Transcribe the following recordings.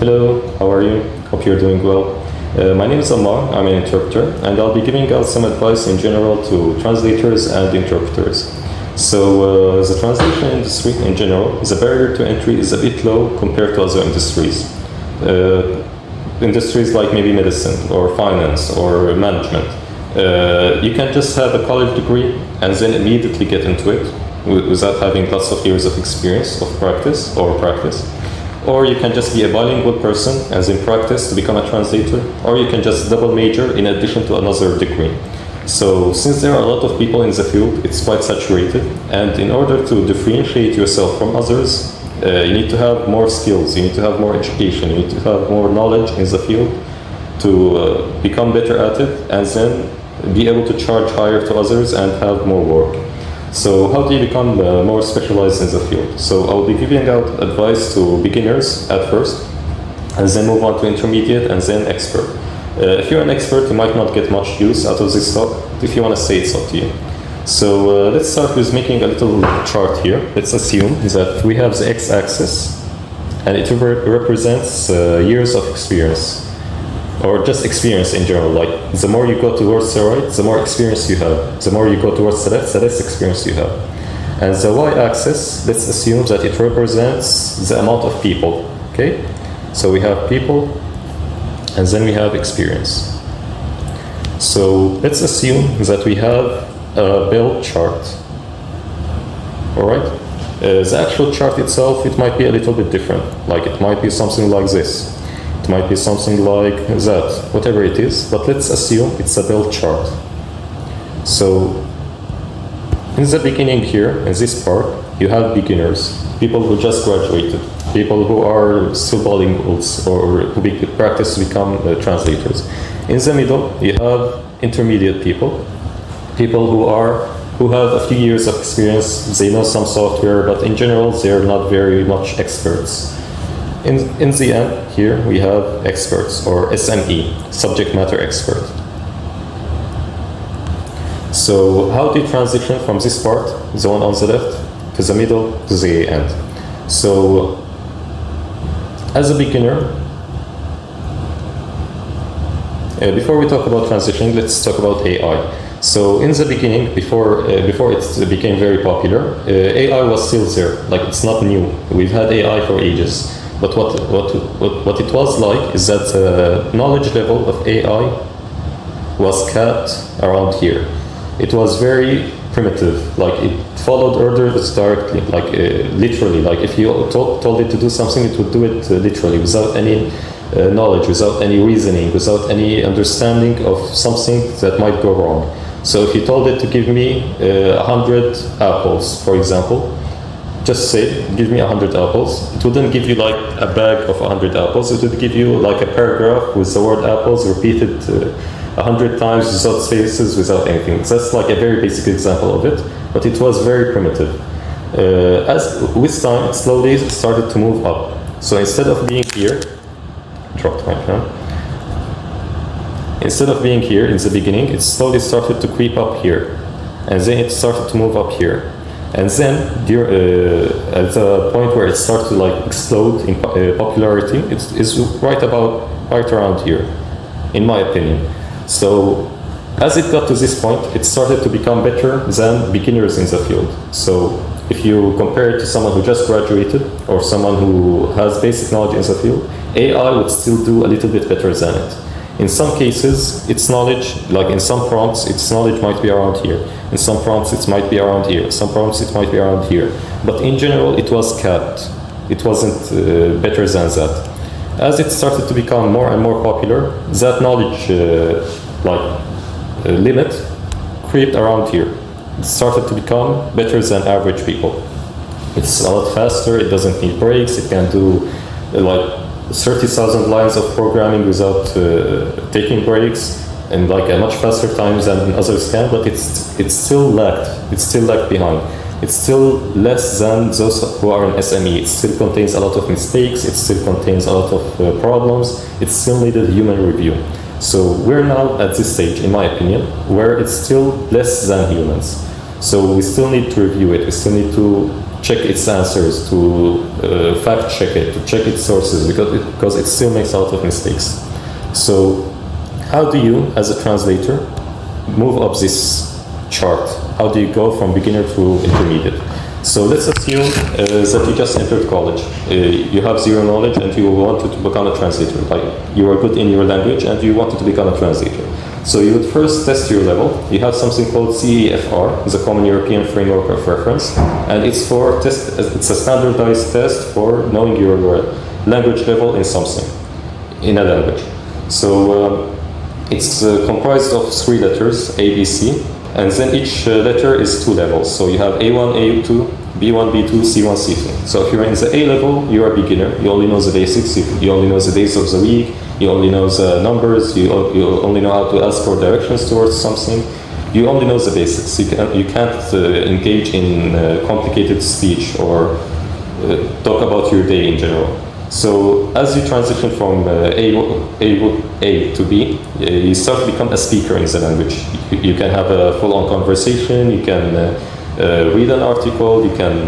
Hello, how are you? Hope you're doing well. My name is Ammar, I'm an interpreter, and I'll be giving out some advice in general to translators and interpreters. So the translation industry in general, the barrier to entry is a bit low compared to other industries. Industries like maybe medicine or finance or management. You can just have a college degree and then immediately get into it without having lots of years of experience of practice. Or you can just be a bilingual person as in practice to become a translator, or you can just double major in addition to another degree. So since there are a lot of people in the field, it's quite saturated, and in order to differentiate yourself from others, you need to have more skills, you need to have more education, you need to have more knowledge in the field to become better at it, and then be able to charge higher to others and have more work. So how do you become more specialized in the field? So I'll be giving out advice to beginners at first, and then move on to intermediate, and then expert. If you're an expert, you might not get much use out of this talk. If you want to say, it's up to you. So let's start with making a little chart here. Let's assume that we have the x-axis, and it represents years of experience, or just experience in general. Like the more you go towards the right, the more experience you have. The more you go towards the left, the less experience you have. And the y-axis, let's assume that it represents the amount of people. Okay, so we have people, and then we have experience. So let's assume that we have a bell chart. All right. The actual chart itself, it might be a little bit different. Like it might be something like this. It might be something like that, whatever it is, but let's assume it's a bell chart. So, in the beginning here, in this part, you have beginners, people who just graduated, people who are still bilinguals, or who practice to become translators. In the middle, you have intermediate people, people who have a few years of experience, they know some software, but in general, they're not very much experts. In the end, here we have experts, or SME, subject matter expert. So how do you transition from this part, the one on the left, to the middle, to the end? So as a beginner, before we talk about transition, let's talk about AI. So in the beginning, before it became very popular, AI was still there, like it's not new. We've had AI for ages. But what it was like is that the knowledge level of AI was capped around here. It was very primitive, like it followed orders directly, like literally. Like if you told it to do something, it would do it literally, without any knowledge, without any reasoning, without any understanding of something that might go wrong. So if you told it to give me 100 apples, for example, just say, give me 100 apples. It wouldn't give you like a bag of 100 apples. It would give you like a paragraph with the word apples repeated 100 times without spaces, without anything. That's like a very basic example of it, but it was very primitive. As with time, it slowly started to move up. So instead of being here, dropped my pen. Instead of being here in the beginning, it slowly started to creep up here, and then it started to move up here. And then, at the point where it started to like explode in popularity, it is right around here, in my opinion. So, as it got to this point, it started to become better than beginners in the field. So, if you compare it to someone who just graduated, or someone who has basic knowledge in the field, AI would still do a little bit better than it. In some cases, its knowledge, like in some prompts, its knowledge might be around here. In some prompts, it might be around here. Some prompts, it might be around here. But in general, it was capped. It wasn't better than that. As it started to become more and more popular, that knowledge limit crept around here. It started to become better than average people. It's a lot faster. It doesn't need breaks. It can do 30,000 lines of programming without taking breaks, and like a much faster time than others can, but it's still lagged. It's still lagged behind. It's still less than those who are in SME. It still contains a lot of mistakes. It still contains a lot of problems. It still needed human review. So we're now at this stage, in my opinion, where it's still less than humans. So we still need to review it. We still need to check its answers, to fact check it, to check its sources, because it still makes a lot of mistakes. So how do you, as a translator, move up this chart? How do you go from beginner to intermediate? So let's assume that you just entered college. You have zero knowledge and you wanted to become a translator. Like, you are good in your language and you wanted to become a translator. So you would first test your level. You have something called CEFR, the Common European Framework of Reference, and it's a standardized test for knowing your language level in something, in a language. So it's comprised of 3 letters, A, B, C, and then each letter is 2 levels. So you have A1, A2, B1, B2, C1, C2. So if you're in the A level, you're a beginner. You only know the basics. You only know the days of the week. You only know the numbers. You only know how to ask for directions towards something. You only know the basics. You can't engage in complicated speech or talk about your day in general. So as you transition from A to B, you start to become a speaker in the language. You can have a full-on conversation, you can read an article, you can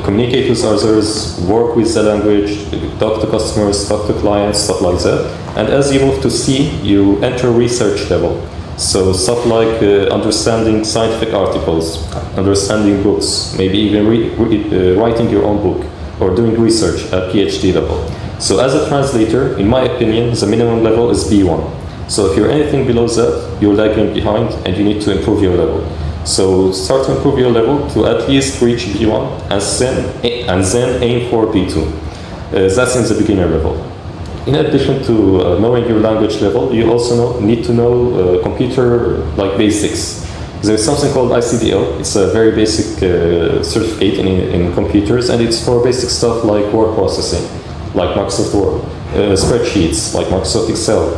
communicate with others, work with the language, talk to customers, talk to clients, stuff like that. And as you move to C, you enter research level. So stuff like understanding scientific articles, understanding books, maybe even writing your own book, or doing research at PhD level. So as a translator, in my opinion, the minimum level is B1. So if you're anything below that, you're lagging behind and you need to improve your level. So start to improve your level to at least reach B1 and then aim for B2. That's in the beginner level. In addition to knowing your language level, you also need to know computer basics. There's something called ICDL. It's a very basic certificate in computers, and it's for basic stuff like word processing, like Microsoft Word, spreadsheets, like Microsoft Excel,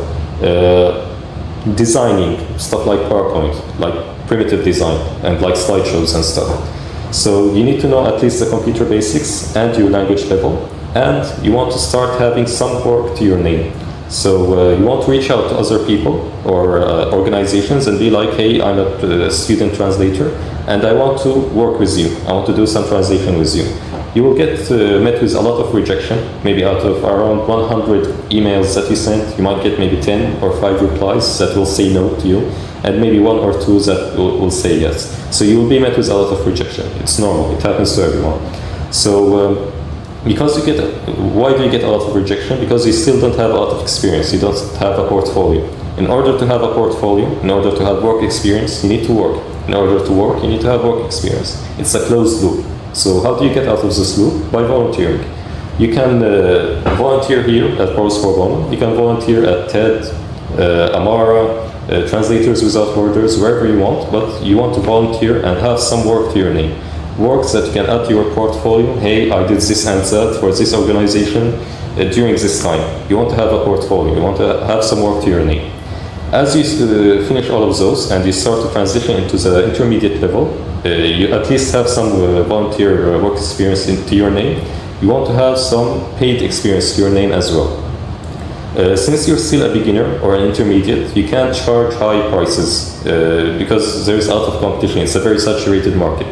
designing, stuff like PowerPoint, like primitive design, and like slideshows and stuff. So you need to know at least the computer basics and your language level, and you want to start having some work to your name. So you want to reach out to other people or organizations and be like, hey, I'm a student translator and I want to work with you. I want to do some translation with you. You will get met with a lot of rejection. Maybe out of around 100 emails that you send, you might get maybe 10 or 5 replies that will say no to you, and maybe 1 or 2 that will say yes. So you will be met with a lot of rejection. It's normal. It happens to everyone. So why do you get a lot of rejection? Because you still don't have a lot of experience. You don't have a portfolio. In order to have a portfolio, in order to have work experience, you need to work. In order to work, you need to have work experience. It's a closed loop. So how do you get out of this loop? By volunteering. You can volunteer here at Proz for Bono. You can volunteer at TED, Ammar, Translators Without Borders, wherever you want, but you want to volunteer and have some work to your name. Work that you can add to your portfolio. Hey, I did this and that for this organization during this time. You want to have a portfolio. You want to have some work to your name. As you finish all of those and you start to transition into the intermediate level, you at least have some volunteer work experience into your name. You want to have some paid experience to your name as well. Since you're still a beginner or an intermediate, you can't charge high prices because there's a lot of competition. It's a very saturated market.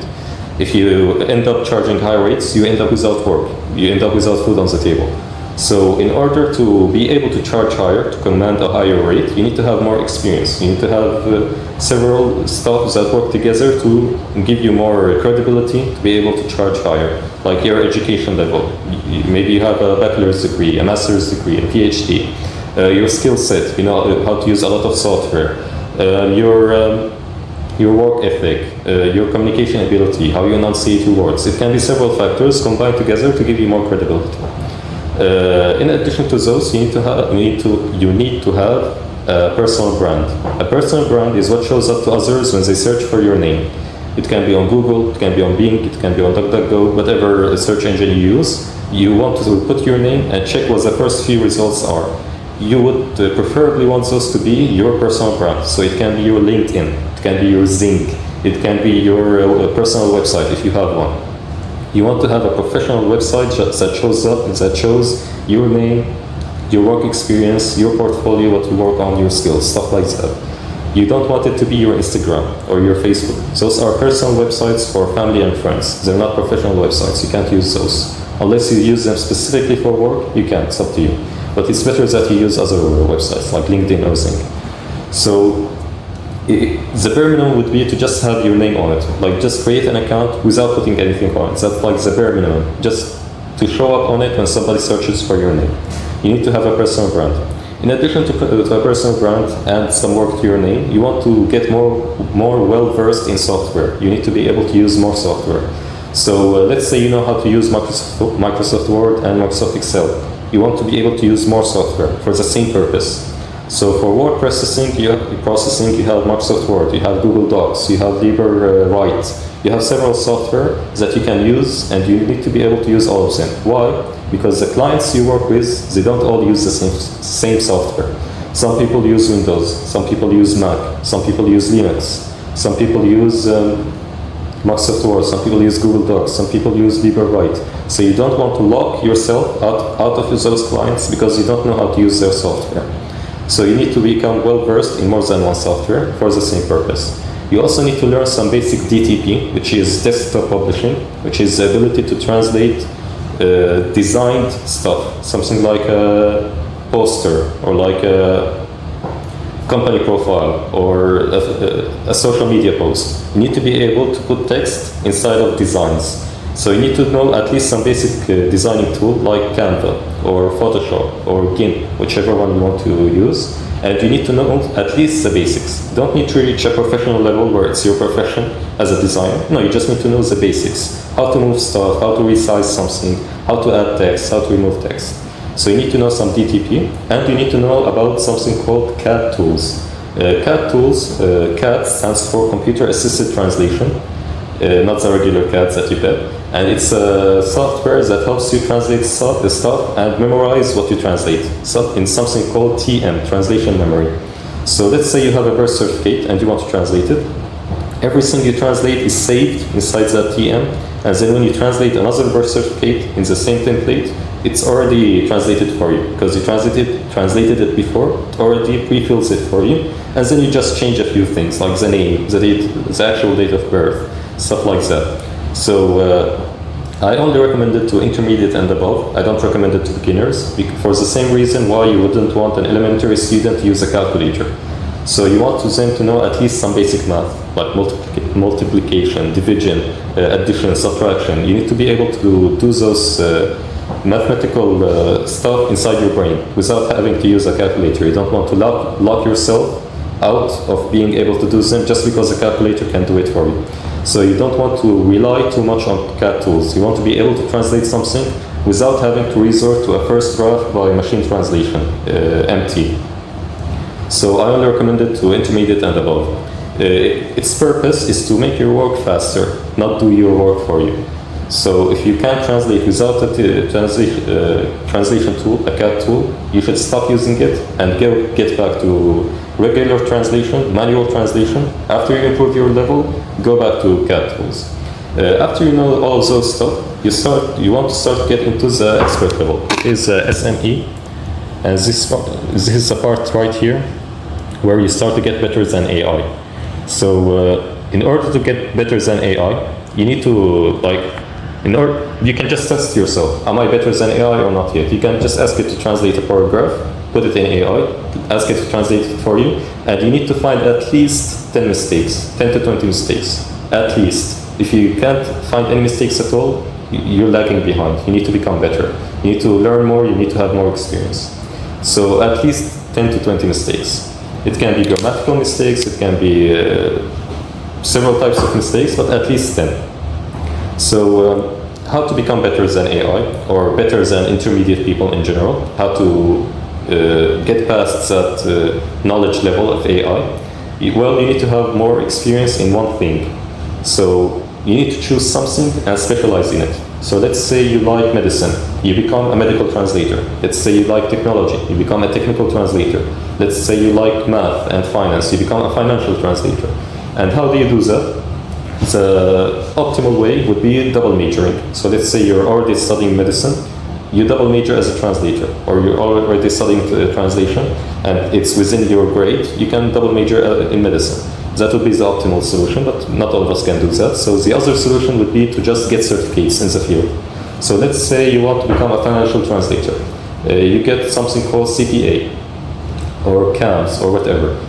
If you end up charging high rates, you end up without work. You end up without food on the table. So in order to be able to charge higher, to command a higher rate, you need to have more experience. You need to have several stuff that work together to give you more credibility to be able to charge higher. Like your education level. Maybe you have a bachelor's degree, a master's degree, a PhD. Your skill set, you know how to use a lot of software. Your work ethic, your communication ability, how you enunciate your words. It can be several factors combined together to give you more credibility. In addition to those, you need to have a personal brand. A personal brand is what shows up to others when they search for your name. It can be on Google, it can be on Bing, it can be on DuckDuckGo, whatever search engine you use. You want to put your name and check what the first few results are. You would preferably want those to be your personal brand. So it can be your LinkedIn, it can be your Zing, it can be your personal website if you have one. You want to have a professional website that shows up, that shows your name, your work experience, your portfolio, what you work on, your skills, stuff like that. You don't want it to be your Instagram or your Facebook. Those are personal websites for family and friends. They're not professional websites. You can't use those. Unless you use them specifically for work, you can. It's up to you. But it's better that you use other websites like LinkedIn or Zing. So the bare minimum would be to just have your name on it. Like just create an account without putting anything on it. That's like the bare minimum. Just to show up on it when somebody searches for your name. You need to have a personal brand. In addition to a personal brand and some work to your name, you want to get more well-versed in software. You need to be able to use more software. So let's say you know how to use Microsoft Word and Microsoft Excel. You want to be able to use more software for the same purpose. So for word processing, you have Microsoft Word, you have Google Docs, you have LibreWrite. You have several software that you can use, and you need to be able to use all of them. Why? Because the clients you work with, they don't all use the same software. Some people use Windows, some people use Mac, some people use Linux, some people use Microsoft Word, some people use Google Docs, some people use LibreWrite. So you don't want to lock yourself out of those clients because you don't know how to use their software. So you need to become well-versed in more than one software for the same purpose. You also need to learn some basic DTP, which is desktop publishing, which is the ability to translate designed stuff, something like a poster or like a company profile or a social media post. You need to be able to put text inside of designs. So you need to know at least some basic designing tool like Canva or Photoshop or GIMP, whichever one you want to use. And you need to know at least the basics. You don't need to reach a professional level where it's your profession as a designer. No, you just need to know the basics. How to move stuff, how to resize something, how to add text, how to remove text. So you need to know some DTP, and you need to know about something called CAT tools. CAT tools, CAT stands for Computer Assisted Translation, not the regular CAT that you get. And it's a software that helps you translate stuff and memorize what you translate in something called TM, translation memory. So let's say you have a birth certificate and you want to translate it. Everything you translate is saved inside that TM, and then when you translate another birth certificate in the same template, it's already translated for you because you translated it before, it already pre-fills it for you, and then you just change a few things like the name, the date, the actual date of birth, stuff like that. So I only recommend it to intermediate and above. I don't recommend it to beginners for the same reason why you wouldn't want an elementary student to use a calculator. So you want them to know at least some basic math, like multiplication, division, addition, subtraction. You need to be able to do those mathematical stuff inside your brain without having to use a calculator. You don't want to lock yourself out of being able to do them just because a calculator can do it for you. So you don't want to rely too much on CAT tools. You want to be able to translate something without having to resort to a first draft by machine translation, MT. So I only recommend it to intermediate and above. Its purpose is to make your work faster, not do your work for you. So if you can't translate without a translation tool, a CAT tool, you should stop using it and get back to regular translation, manual translation. After you improve your level, go back to CAT tools. After you know all of those stuff, you want to start getting to the expert level. It is SME, and this is the part right here where you start to get better than AI. So in order to get better than AI, you need to you can just test yourself. Am I better than AI or not yet? You can just ask it to translate a paragraph, put it in AI, ask it to translate it for you, and you need to find at least 10 mistakes, 10 to 20 mistakes, at least. If you can't find any mistakes at all, you're lagging behind. You need to become better. You need to learn more, you need to have more experience. So at least 10 to 20 mistakes. It can be grammatical mistakes, it can be several types of mistakes, but at least 10. So how to become better than AI, or better than intermediate people in general, how to get past that knowledge level of AI. Well, you need to have more experience in one thing. So you need to choose something and specialize in it. So let's say you like medicine, you become a medical translator. Let's say you like technology, you become a technical translator. Let's say you like math and finance, you become a financial translator. And how do you do that? The optimal way would be double majoring. So let's say you're already studying medicine, you double major as a translator, or you're already studying translation and it's within your grade, you can double major in medicine. That would be the optimal solution, but not all of us can do that. So the other solution would be to just get certificates in the field. So let's say you want to become a financial translator. You get something called CPA or CAMS or whatever,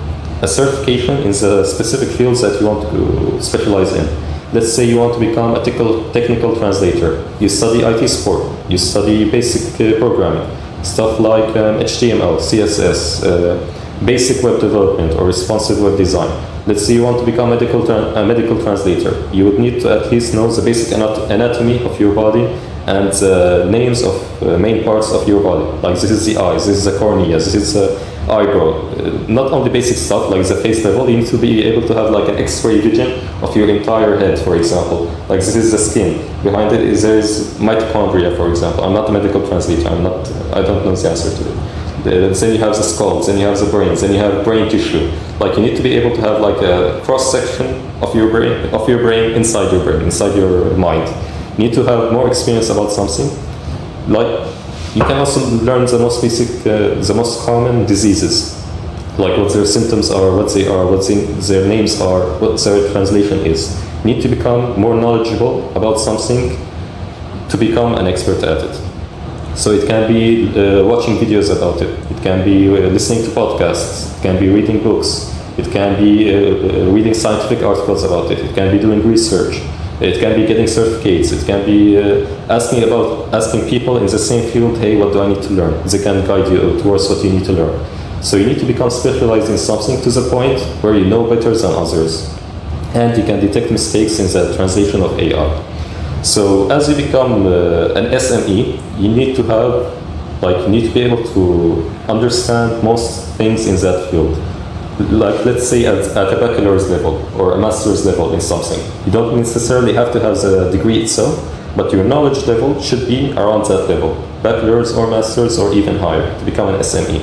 a certification in the specific fields that you want to specialize in. Let's say you want to become a technical translator. You study IT support, you study basic programming, stuff like HTML, CSS, basic web development or responsive web design. Let's say you want to become a medical translator. You would need to at least know the basic anatomy of your body and the names of main parts of your body. Like this is the eyes, this is the cornea, this is the eyebrow. Not only basic stuff like the face level, you need to be able to have like an X-ray vision of your entire head, for example. Like this is the skin. Behind it there is mitochondria, for example. I'm not a medical translator. I don't know the answer to it. Then you have the skulls, then you have the brains, then you have brain tissue. Like you need to be able to have like a cross section of your brain inside your mind. You need to have more experience about something. Like you can also learn the most basic, the most common diseases, like what their symptoms are, what they are, what their names are, what their translation is. You need to become more knowledgeable about something to become an expert at it. So it can be watching videos about it. It can be listening to podcasts. It can be reading books. It can be reading scientific articles about it. It can be doing research. It can be getting certificates. It can be asking people in the same field, hey, what do I need to learn? They can guide you towards what you need to learn. So you need to become specialized in something to the point where you know better than others. And you can detect mistakes in the translation of AI. So as you become an SME, you need to be able to understand most things in that field. Like let's say at a bachelor's level or a master's level in something. You don't necessarily have to have the degree itself, but your knowledge level should be around that level. Bachelor's or master's or even higher to become an SME.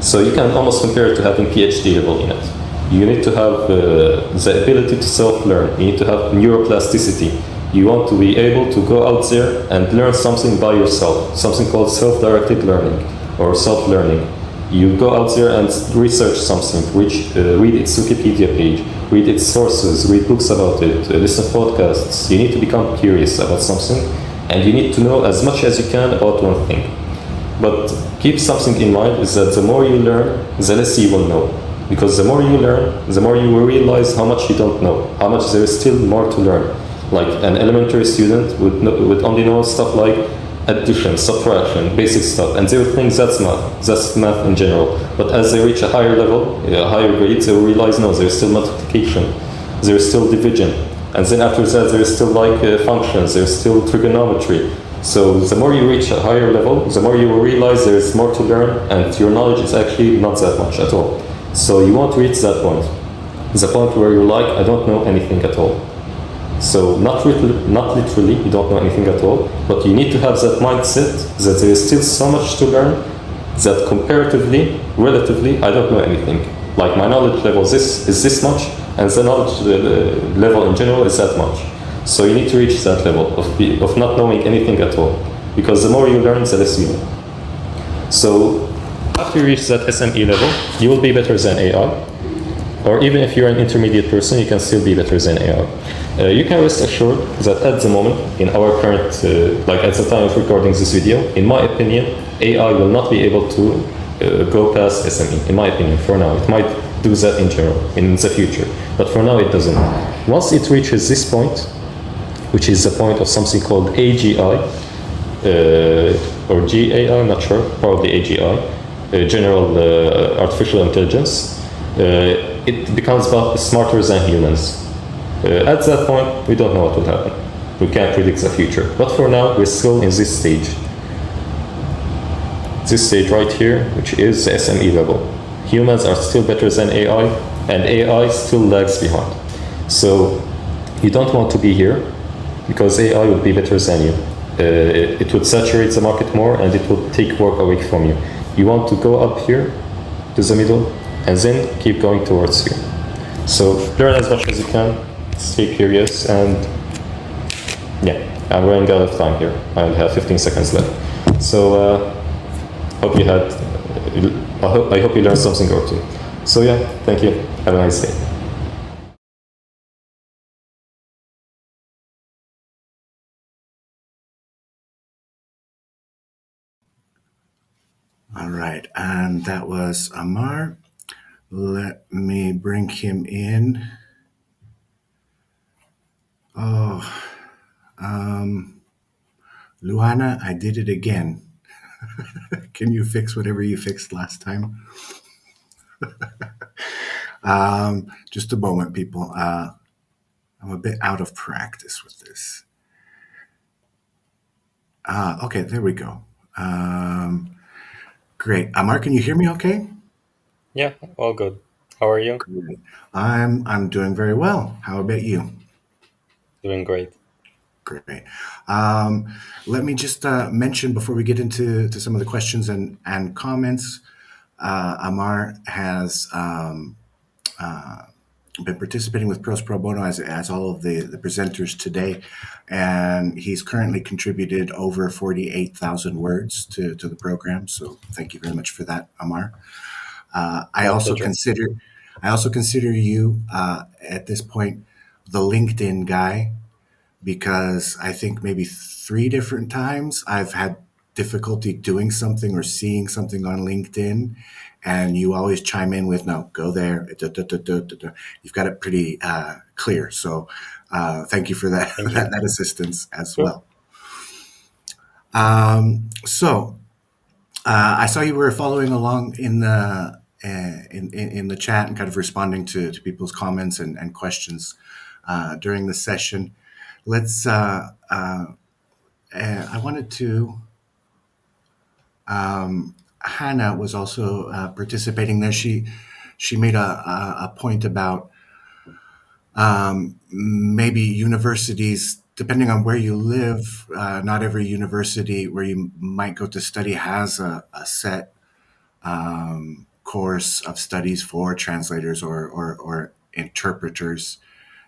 So you can almost compare it to having PhD level in it. You need to have the ability to self-learn. You need to have neuroplasticity. You want to be able to go out there and learn something by yourself, something called self-directed learning or self-learning. You go out there and research something, read its Wikipedia page, read its sources, read books about it, listen to podcasts. You need to become curious about something, and you need to know as much as you can about one thing. But keep something in mind is that the more you learn, the less you will know. Because the more you learn, the more you will realize how much you don't know, how much there is still more to learn. Like an elementary student would only know stuff like addition, subtraction, basic stuff, and they would think that's math in general. But as they reach a higher level, a higher grade, they will realize no, there's still multiplication, there's still division, and then after that there's still like functions, there's still trigonometry. So the more you reach a higher level, the more you will realize there's more to learn, and your knowledge is actually not that much at all. So you won't reach that point, the point where you're like, I don't know anything at all. So not literally, you don't know anything at all, but you need to have that mindset that there is still so much to learn that comparatively, relatively, I don't know anything. Like my knowledge level is this much, and the knowledge level in general is that much. So you need to reach that level of not knowing anything at all, because the more you learn, the less you know. So after you reach that SME level, you will be better than AI. Or even if you're an intermediate person, you can still be better than AI. You can rest assured that at the moment, in our current, like at the time of recording this video, in my opinion, AI will not be able to go past SME, in my opinion, for now. It might do that in general, in the future, but for now it doesn't. Once it reaches this point, which is the point of something called AGI, or GAI, I'm not sure, probably AGI, General Artificial Intelligence, it becomes smarter than humans. At that point, we don't know what will happen. We can't predict the future. But for now, we're still in this stage. This stage right here, which is the SME level. Humans are still better than AI, and AI still lags behind. So you don't want to be here, because AI would be better than you. It would saturate the market more, and it would take work away from you. You want to go up here, to the middle, and then keep going towards you. So learn as much as you can, stay curious, and Yeah, I'm running out of time here. I only have 15 seconds left. So hope you had. I hope you learned something or two. So yeah, thank you. Have a nice day. All right, and that was Ammar. Let me bring him in. Oh, Luana, I did it again. Can you fix whatever you fixed last time? Just a moment, people. I'm a bit out of practice with this. Okay, there we go. Um, Great. Ammar, can you hear me okay? Yeah, all good. How are you? Great. I'm doing very well. How about you? Doing great. Great. Um, Let me just mention before we get into some of the questions and comments. Ammar has been participating with Proz Pro Bono as all of the presenters today, and he's currently contributed over 48,000 words to the program. So thank you very much for that, Ammar. I My also pleasure. consider I also consider you at this point the LinkedIn guy because I think maybe three different times I've had difficulty doing something or seeing something on LinkedIn, and you always chime in with, "No, go there." Da, da, da, da, da, da." You've got it pretty clear. So thank you for that, Thank you. that assistance as Sure. well. So I saw you were following along in the in the chat and kind of responding to people's comments and questions during the session. Let's. I wanted to. Hannah was also participating there. She made a point about maybe universities, depending on where you live. Not every university where you might go to study has a set course of studies for translators or interpreters,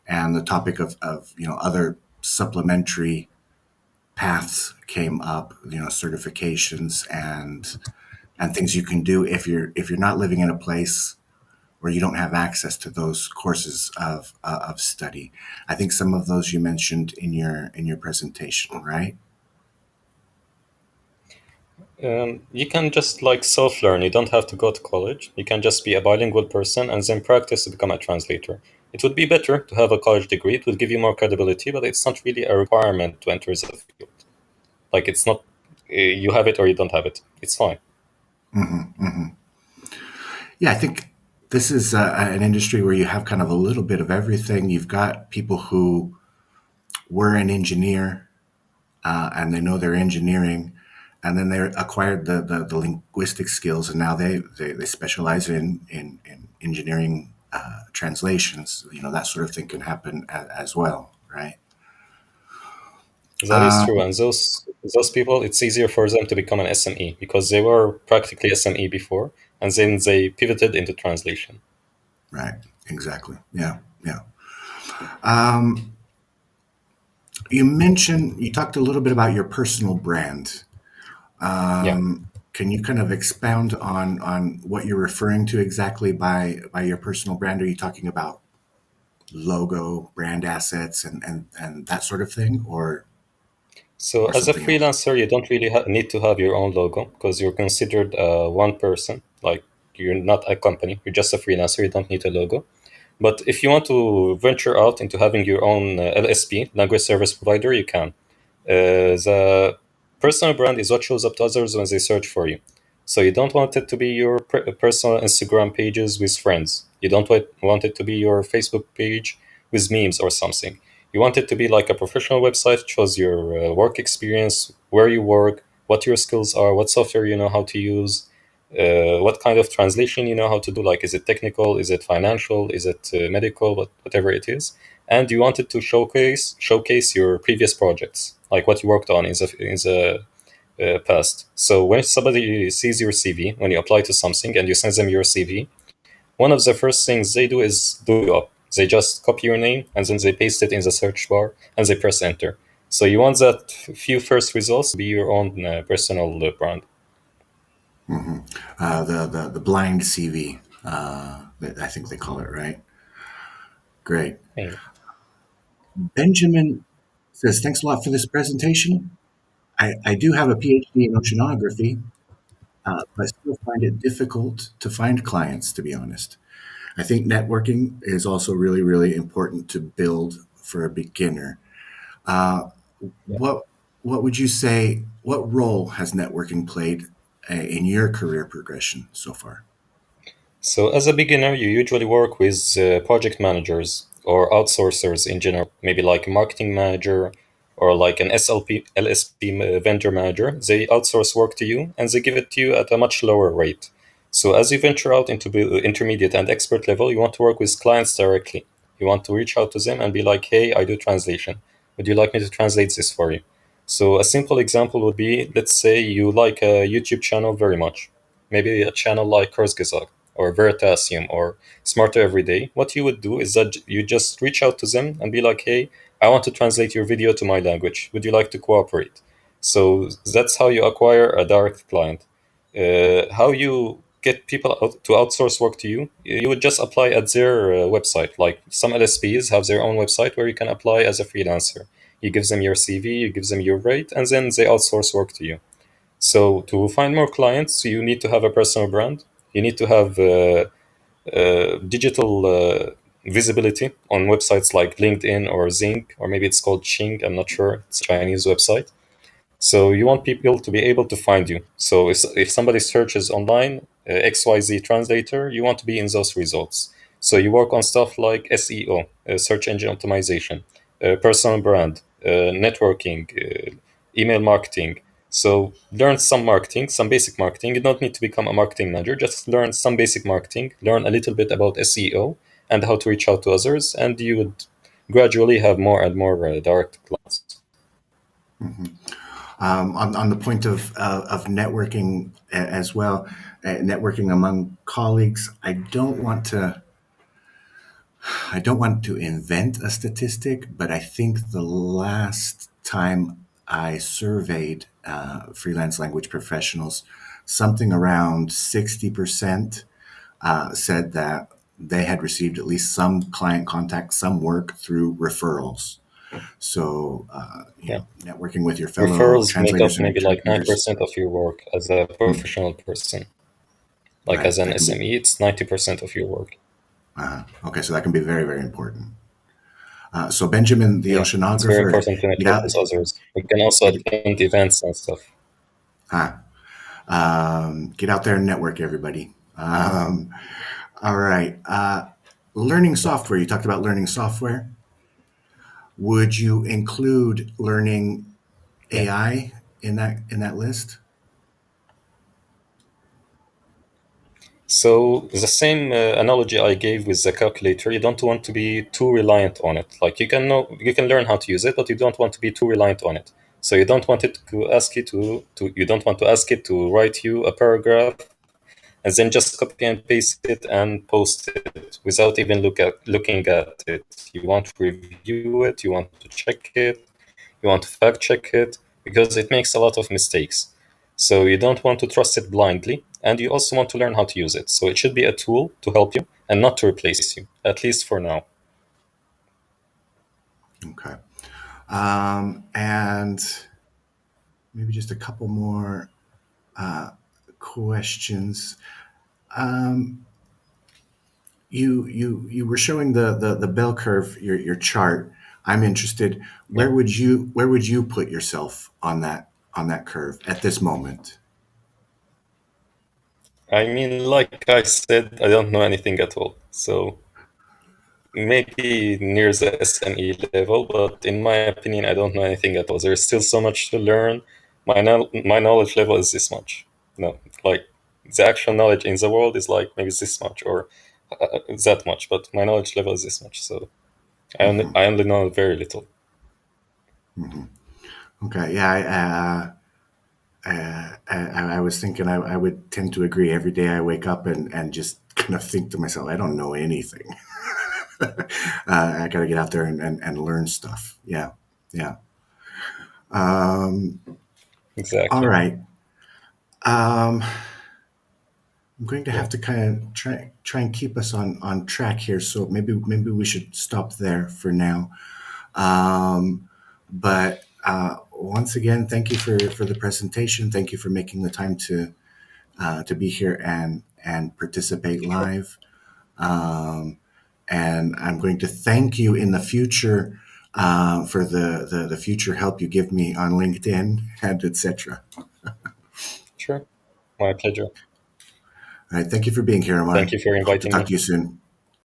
and the topic of other supplementary paths came up, certifications and things you can do if you're not living in a place where you don't have access to those courses of study. I think some of those you mentioned in your presentation, right? You can just like self-learn. You don't have to go to college. You can just be a bilingual person and then practice to become a translator. It would be better to have a college degree. It would give you more credibility, but it's not really a requirement to enter the field. Like it's not, you have it or you don't have it. It's fine. Yeah, I think this is an industry where you have kind of a little bit of everything. You've got people who were an engineer and they know their engineering, and then they acquired the linguistic skills, and now they specialize in engineering translations. That sort of thing can happen as well, right? That is true. And those people, it's easier for them to become an SME because they were practically SME before, and then they pivoted into translation. Right, exactly. Yeah, yeah. Um, you talked a little bit about your personal brand. Yeah. Can you kind of expound on what you're referring to exactly by your personal brand? Are you talking about logo, brand assets, and that sort of thing, So or as a something else? freelancer, you don't really need to have your own logo because you're considered one person. Like you're not a company. You're just a freelancer. You don't need a logo. But if you want to venture out into having your own LSP, language service provider, you can. The personal brand is what shows up to others when they search for you. So you don't want it to be your personal Instagram pages with friends. You don't want it to be your Facebook page with memes or something. You want it to be like a professional website that shows your work experience, where you work, what your skills are, what software you know how to use, what kind of translation you know how to do. Like, is it technical? Is it financial? Is it medical? Whatever it is, and you wanted to showcase your previous projects, like what you worked on in the past. So when somebody sees your CV, when you apply to something and you send them your CV, one of the first things they do is do you up. They just copy your name and then they paste it in the search bar and they press enter. So you want that few first results to be your own personal brand. The blind CV, I think they call it, right? Great. Yeah. Benjamin says, thanks a lot for this presentation. I do have a PhD in oceanography, but still find it difficult to find clients, to be honest. I think networking is also really, really important to build for a beginner. Uh, Yeah. what what would you say? What role has networking played in your career progression so far? So, as a beginner, you usually work with project managers or outsourcers in general, maybe like a marketing manager or like an LSP vendor manager. They outsource work to you and they give it to you at a much lower rate. So, as you venture out into the intermediate and expert level, you want to work with clients directly. You want to reach out to them and be like, hey, I do translation. Would you like me to translate this for you? So, a simple example would be, let's say you like a YouTube channel very much, maybe a channel like Kurzgesagt or Veritasium or Smarter Every Day. What you would do is that you just reach out to them and be like, hey, I want to translate your video to my language. Would you like to cooperate? So that's how you acquire a direct client. How you get people to outsource work to you? You would just apply at their website. Like some LSPs have their own website where you can apply as a freelancer. You give them your CV, you give them your rate, and then they outsource work to you. So to find more clients, you need to have a personal brand. You need to have digital visibility on websites like LinkedIn or Zing, or maybe it's called Xing. I'm not sure. It's a Chinese website. So you want people to be able to find you. So if somebody searches online XYZ translator, you want to be in those results. So you work on stuff like SEO, search engine optimization, personal brand, networking, email marketing. So learn some marketing, some basic marketing. You don't need to become a marketing manager. Just learn some basic marketing, learn a little bit about SEO and how to reach out to others, and you would gradually have more and more direct clients. On the point of networking as well, networking among colleagues. I don't want to invent a statistic, but I think the last time I surveyed freelance language professionals, something around 60% said that they had received at least some client contact, some work through referrals. So, Yeah. networking with your fellow Referrals make up translators and maybe like interpreters, 9% of your work as a professional person. Like right? as an That can be, SME, it's 90% of your work. okay, so that can be very, very important. So Benjamin, the Yeah, it's very oceanographer, important to get network out, with others. You can also attend events and stuff. get out there and network, everybody. All right. Learning Yeah. software. You talked about learning software. Would you include learning Yeah. AI in that list? So the same analogy I gave with the calculator, you don't want to be too reliant on it. Like you can learn how to use it, but you don't want to be too reliant on it. So you don't want it to ask you to you don't want to ask it to write you a paragraph and then just copy and paste it and post it without even looking at it. You want to review it, you want to check it, you want to fact check it because it makes a lot of mistakes. So you don't want to trust it blindly, and you also want to learn how to use it. So it should be a tool to help you and not to replace you, at least for now. Okay. And maybe just a couple more questions. Um, you were showing the bell curve, your chart. I'm interested. Yeah. Where would you put yourself on that curve at this moment? I mean, like I said, I don't know anything at all. So maybe near the SME level, but in my opinion, I don't know anything at all. There's still so much to learn. My knowledge level is this much. No, like the actual knowledge in the world is like maybe this much or that much, but my knowledge level is this much. So I only know very little. Okay, yeah, I was thinking I would tend to agree. Every day I wake up and just kind of think to myself, I don't know anything. I got to get out there and learn stuff. Yeah, yeah. Um, all Exactly. right. Um, I'm going to Yeah. have to kind of try and keep us on track here. So maybe we should stop there for now. But once again, thank you for the presentation. Thank you for making the time to be here and participate Sure. live. Um, and I'm going to thank you in the future for the future help you give me on LinkedIn and etc. Sure. My pleasure. All right, thank you for being here, Thank Ammar. you for Hope to inviting talk me. to you soon.